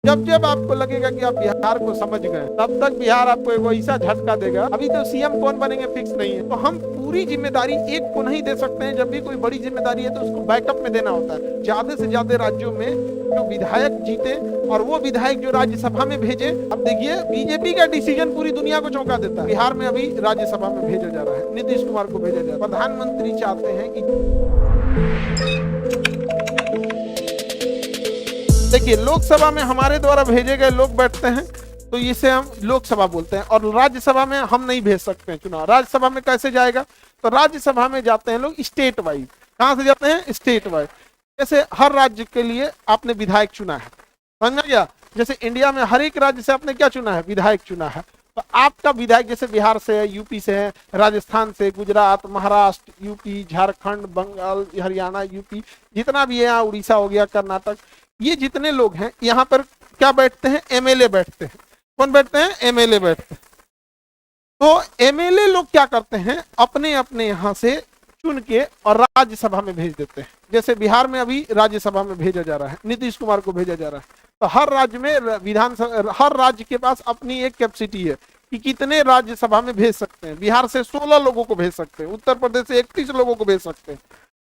जब जब आपको लगेगा कि आप बिहार को समझ गए तब तक बिहार आपको एक ऐसा झटका देगा। अभी तो सीएम कौन बनेंगे फिक्स नहीं है, तो हम पूरी जिम्मेदारी एक को नहीं दे सकते हैं। जब भी कोई बड़ी जिम्मेदारी है तो उसको बैकअप में देना होता है। ज्यादा से ज्यादा राज्यों में जो विधायक जीते और वो विधायक जो राज्यसभा में भेजे। अब देखिए बीजेपी का डिसीजन पूरी दुनिया को चौंका देता है। बिहार में अभी राज्यसभा में भेजा जा रहा है, नीतीश कुमार को भेजा जा रहा है। प्रधानमंत्री चाहते हैं कि देखिए लोकसभा में हमारे द्वारा भेजे गए लोग बैठते हैं तो इसे हम लोकसभा बोलते हैं, और राज्यसभा में हम नहीं भेज सकते हैं चुनाव। राज्यसभा में कैसे जाएगा, तो राज्यसभा में जाते हैं लोग स्टेट वाइज। कहां से जाते हैं, स्टेट वाइज। जैसे हर राज्य के लिए आपने विधायक चुना है, समझ में गया। जैसे इंडिया में हर एक राज्य से आपने क्या चुना है, विधायक चुना है। तो आपका विधायक जैसे बिहार से है, यूपी से है, राजस्थान से, गुजरात, महाराष्ट्र, यूपी, झारखंड, बंगाल, हरियाणा, यूपी, जितना भी है यहाँ, उड़ीसा हो गया, कर्नाटक, ये जितने लोग हैं यहाँ पर क्या बैठते हैं, एमएलए बैठते हैं। कौन बैठते हैं, एमएलए बैठते हैं। तो एमएलए लोग क्या करते हैं, अपने अपने यहाँ से चुन के और राज्यसभा में भेज देते हैं। जैसे बिहार में अभी राज्यसभा में भेजा जा रहा है, नीतीश कुमार को भेजा जा रहा है। तो हर राज्य में विधानसभा, हर राज्य के पास अपनी एक कैपेसिटी है कि कितने राज्यसभा में भेज सकते हैं। बिहार से 16 लोगों को भेज सकते हैं, उत्तर प्रदेश से 31 लोगों को भेज सकते हैं।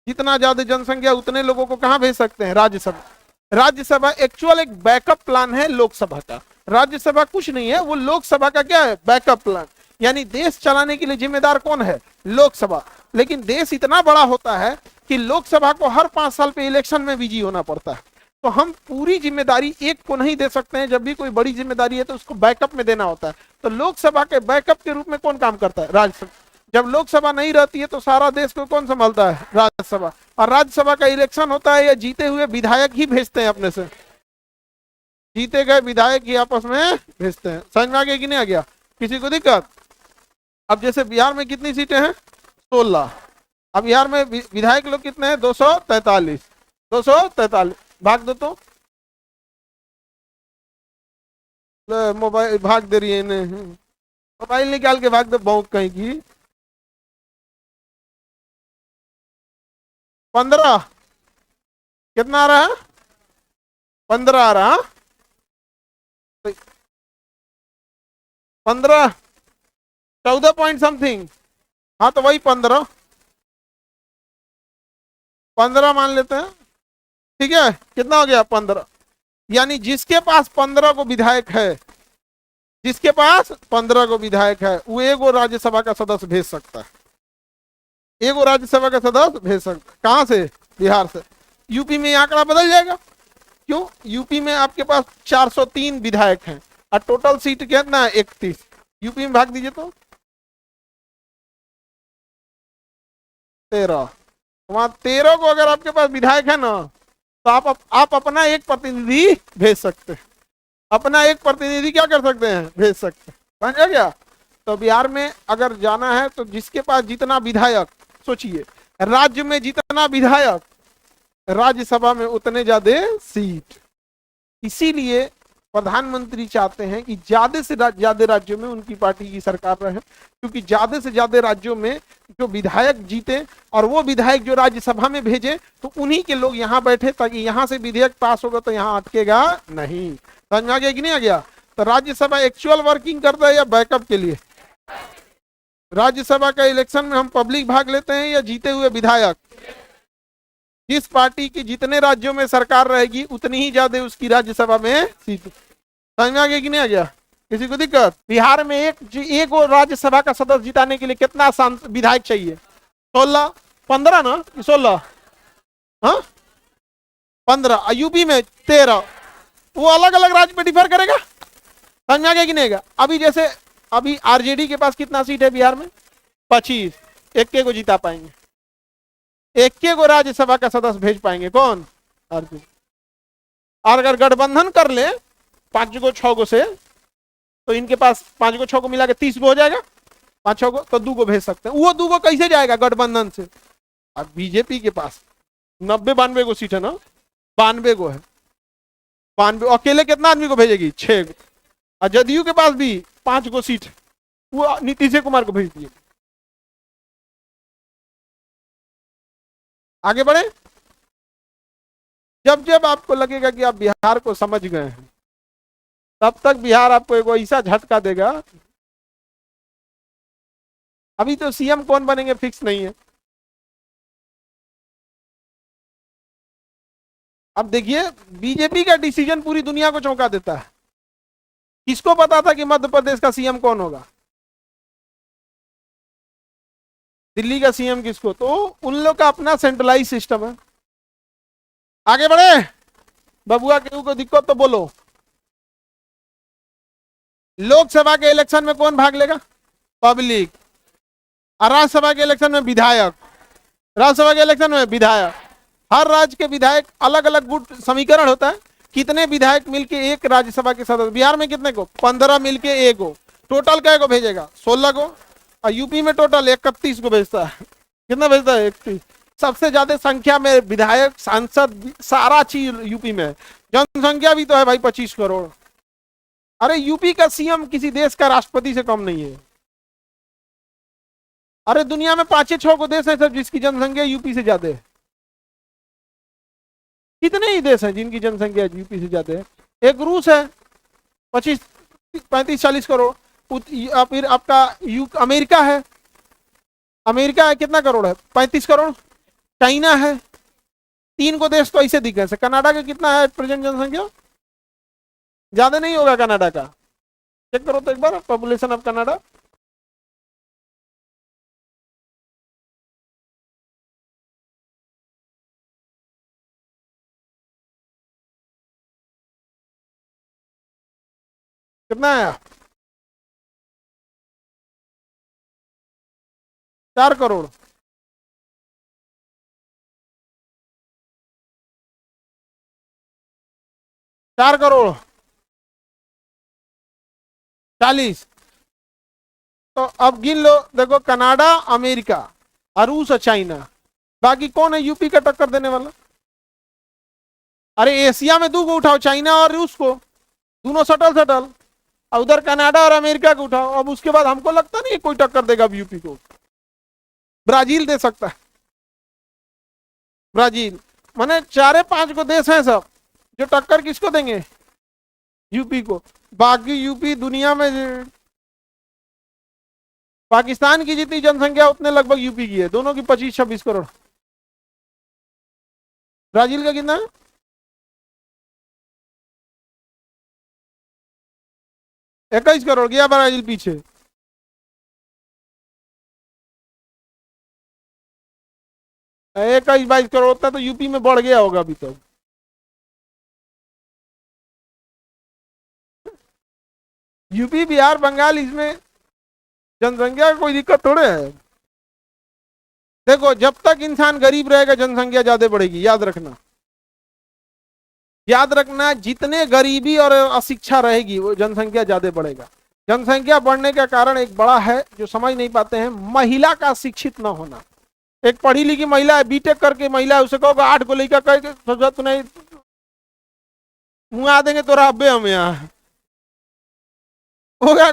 जितना ज्यादा जनसंख्या उतने लोगों को कहाँ भेज सकते हैं, राज्यसभा। राज्यसभा एक्चुअल एक बैकअप प्लान है लोकसभा का। राज्यसभा कुछ नहीं है, वो लोकसभा का क्या है, बैकअप प्लान। यानी देश चलाने के लिए जिम्मेदार कौन है, लोकसभा। लेकिन देश इतना बड़ा होता है कि लोकसभा को हर 5 साल पे इलेक्शन में बिजी होना पड़ता है। तो हम पूरी जिम्मेदारी एक को नहीं दे सकते हैं। जब भी कोई बड़ी जिम्मेदारी है तो उसको बैकअप में देना होता है। तो लोकसभा के बैकअप के रूप में कौन काम करता है, राज्यसभा। जब लोकसभा नहीं रहती है तो सारा देश को कौन संभालता है, राज्यसभा। और राज्यसभा का इलेक्शन होता है, या जीते हुए विधायक ही भेजते हैं अपने से, जीते गए विधायक ही आपस में भेजते हैं। समझ में आ गया कि नहीं आ गया, किसी को दिक्कत। अब जैसे बिहार में कितनी सीटें हैं, 16। अब बिहार में विधायक लोग कितने हैं, 243। 243 भाग दो तो, मोबाइल भाग दे रही है इन्हें, मोबाइल निकाल के भाग दो बहुत कहीं की। 15 कितना आ रहा है, 15 आ रहा है, 15 14 पॉइंट समथिंग। हाँ तो वही 15 मान लेते हैं, ठीक है। कितना हो गया, 15। यानी जिसके पास 15 को विधायक है, जिसके पास 15 को विधायक है, वो एगो राज्यसभा का सदस्य भेज सकता है। एगो राज्यसभा का सदस्य भेज सकता है। कहां से, बिहार से। यूपी में आंकड़ा बदल जाएगा, क्यों, यूपी में आपके पास 403 विधायक हैं और टोटल सीट कितना है, 31। यूपी में भाग दीजिए तो 13। वहां 13 को अगर आपके पास विधायक है ना, तो आप अपना एक प्रतिनिधि भेज सकते हैं। अपना एक प्रतिनिधि क्या कर सकते हैं, भेज सकते हैं। समझ गया। तो बिहार में अगर जाना है तो जिसके पास जितना विधायक, सोचिए राज्य में जितना विधायक, राज्यसभा में उतने ज्यादा सीट। इसीलिए प्रधानमंत्री चाहते हैं कि ज्यादा से ज्यादा राज्यों में उनकी पार्टी की सरकार रहे, क्योंकि ज्यादा से ज्यादा राज्यों में जो विधायक जीते और वो विधायक जो राज्यसभा में भेजे तो उन्हीं के लोग यहाँ बैठे, ताकि यहाँ से विधेयक पास होगा तो यहाँ अटकेगा नहीं। समझ में आ गया कि नहीं आ गया। तो राज्यसभा एक्चुअल वर्किंग करता है या बैकअप के लिए। राज्यसभा का इलेक्शन में हम पब्लिक भाग लेते हैं या जीते हुए विधायक। जिस पार्टी की जितने राज्यों में सरकार रहेगी उतनी ही ज्यादा उसकी राज्यसभा में सीट। समझ में आ गया कि नहीं आ गया, किसी को दिक्कत। बिहार में एक राज्यसभा का सदस्य जिताने के लिए कितना विधायक चाहिए, 16, 15 ना, 16, हाँ 15। यूपी में 13। वो अलग अलग राज्य में डिफर करेगा। समझ में आ गया कि नहीं आएगा। अभी जैसे अभी आरजेडी के पास कितना सीट है बिहार में, 25। एक के को जिता पाएंगे, एक के को राज्यसभा का सदस्य भेज पाएंगे, कौन, आरजेडी। और अगर गठबंधन कर ले 5 को 6 को से, तो इनके पास 5 को 6 को मिला के 30 को हो जाएगा। 5-6 को तो 2 को भेज सकते हैं। वो 2 को कैसे जाएगा, गठबंधन से। और बीजेपी के पास 90-92 को सीट है ना, 92 को है। 92 अकेले कितना आदमी को भेजेगी, 6 को। और जदयू के पास भी 5 को सीट, वो नीतीश कुमार को भेज दिए। आगे बढ़े। जब जब आपको लगेगा कि आप बिहार को समझ गए हैं तब तक बिहार आपको एक ऐसा झटका देगा। अभी तो सीएम कौन बनेंगे फिक्स नहीं है। अब देखिए, बीजेपी का डिसीजन पूरी दुनिया को चौंका देता है। किसको पता था कि मध्य प्रदेश का सीएम कौन होगा, दिल्ली का सीएम किसको? तो उन लोग का अपना सेंट्रलाइज सिस्टम है। आगे बढ़े, बबुआ केहू को दिक्कत तो बोलो। लोकसभा के इलेक्शन में कौन भाग लेगा? पब्लिक। और राज्यसभा के इलेक्शन में विधायक। राज्यसभा के इलेक्शन में विधायक, हर राज्य के विधायक अलग अलग गुट समीकरण होता है, कितने विधायक मिलके एक राज्यसभा के सदस्य। बिहार में कितने को? 15 मिलके एक को। टोटल क्या को भेजेगा? 16 को। और यूपी में टोटल 31 को भेजता है। कितना भेजता है? 31। सबसे ज्यादा संख्या में विधायक, सांसद, सारा चीज यूपी में है। जनसंख्या भी तो है भाई 25 करोड़। अरे यूपी का सीएम किसी देश का राष्ट्रपति से कम नहीं है। अरे दुनिया में 5-6 को देश है सर जिसकी जनसंख्या यूपी से ज्यादा है। कितने ही देश हैं जिनकी जनसंख्या यूपी से ज्यादा है? एक रूस है 25-35-40 करोड़। फिर आपका अमेरिका है। अमेरिका है कितना करोड़ है? 35 करोड़। चाइना है। 3 को देश तो ऐसे दिख गए। कनाडा का कितना है प्रेजेंट जनसंख्या? ज्यादा नहीं होगा कनाडा का। चेक करो तो एक बार पॉपुलेशन ऑफ कनाडा। कितना आया? 4 करोड़। 4 करोड़ 40। तो अब गिन लो, देखो कनाडा, अमेरिका और रूस और चाइना। बाकी कौन है यूपी का टक्कर देने वाला? अरे एशिया में 2 को उठाओ, चाइना और रूस को, दोनों सटल सटल। और उधर कनाडा और अमेरिका को उठाओ। अब उसके बाद हमको लगता नहीं कोई टक्कर देगा अब यूपी को। ब्राजील दे सकता है। ब्राजील माने 4-5 को देश है सब जो टक्कर किसको देंगे? यूपी को। बाकी यूपी दुनिया में पाकिस्तान की जितनी जनसंख्या उतने लगभग यूपी की है, दोनों की 25-26 करोड़। ब्राजील का कितना है? 21 करोड़। गया ब्राजील पीछे। 21-22 करोड़ होता तो यूपी में बढ़ गया होगा अभी तक। यूपी, बिहार, बंगाल, इसमें जनसंख्या का कोई दिक्कत थोड़े है। देखो जब तक इंसान गरीब रहेगा जनसंख्या ज्यादा बढ़ेगी, याद रखना। याद रखना, जितने गरीबी और अशिक्षा रहेगी वो जनसंख्या ज्यादा बढ़ेगा। जनसंख्या बढ़ने का कारण एक बड़ा है जो समझ नहीं पाते हैं, महिला का शिक्षित ना होना। एक पढ़ी लिखी महिला है, बीटेक करके महिला है, उसे कहोगे 8 को लेकर कह सोचा तू नहीं मुंह आ देंगे तो रब्बे हम यहाँ हो गया।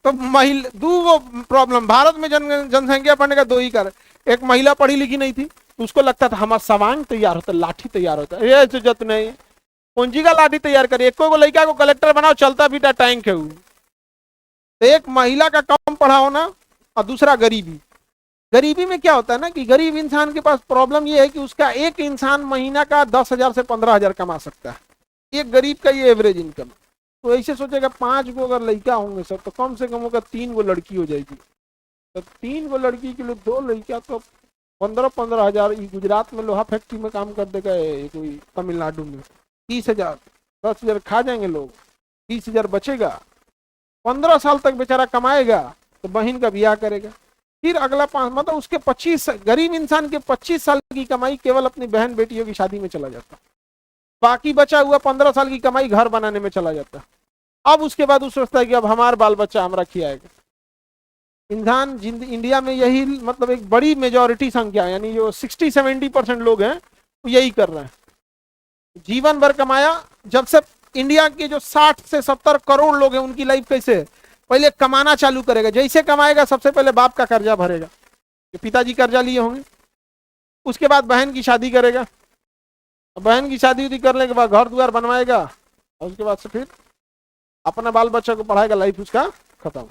तो महिला दो प्रॉब्लम भारत में जनसंख्या बढ़ने का 2 ही कारण। एक महिला पढ़ी लिखी नहीं थी, उसको लगता था हमारा सवांग तैयार होता, लाठी तैयार होता है। ये जरूरत नहीं, पूंजी का लाठी तैयार करे। एक को लड़का को कलेक्टर बनाओ, चलता बीटा टैंक है। तो एक महिला का कम पढ़ा होना और दूसरा गरीबी। गरीबी में क्या होता है ना कि गरीब इंसान के पास प्रॉब्लम ये है कि उसका एक इंसान महीना का 10,000 से 15,000 कमा सकता है। एक गरीब का ये एवरेज इनकम। तो ऐसे सोचेगा 5 को अगर लड़का होंगे सर तो कम से कम होगा 3 को लड़की हो जाएगी। तो 3 को लड़की के लिए 2 लड़का तो 15-15 हजार। गुजरात में लोहा फैक्ट्री में काम कर देगा कोई, तमिलनाडु में 30,000। 10,000 खा जाएंगे लोग, 30,000 बचेगा। 15 साल तक बेचारा कमाएगा तो बहन का ब्याह करेगा। फिर अगला 5 मतलब उसके 25, गरीब इंसान के 25 साल की कमाई केवल अपनी बहन बेटियों की शादी में चला जाता। बाकी बचा हुआ 15 साल की कमाई घर बनाने में चला जाता। अब उसके बाद वो सोचता है कि अब हमारा बाल बच्चा हमारा खिलाएगा। इंसान इंडिया में यही मतलब एक बड़ी मेजॉरिटी संख्या है, यानी जो 60-70% लोग हैं वो यही कर रहे हैं। जीवन भर कमाया। जब से इंडिया के जो 60 से 70 करोड़ लोग हैं उनकी लाइफ कैसे है? पहले कमाना चालू करेगा, जैसे कमाएगा सबसे पहले बाप का कर्जा भरेगा, पिताजी कर्जा लिए होंगे। उसके बाद बहन की शादी करेगा, बहन की शादी उदी करने के बाद घर द्वार बनवाएगा, और उसके बाद से फिर अपना बाल बच्चा को पढ़ाएगा, लाइफ उसका खत्म।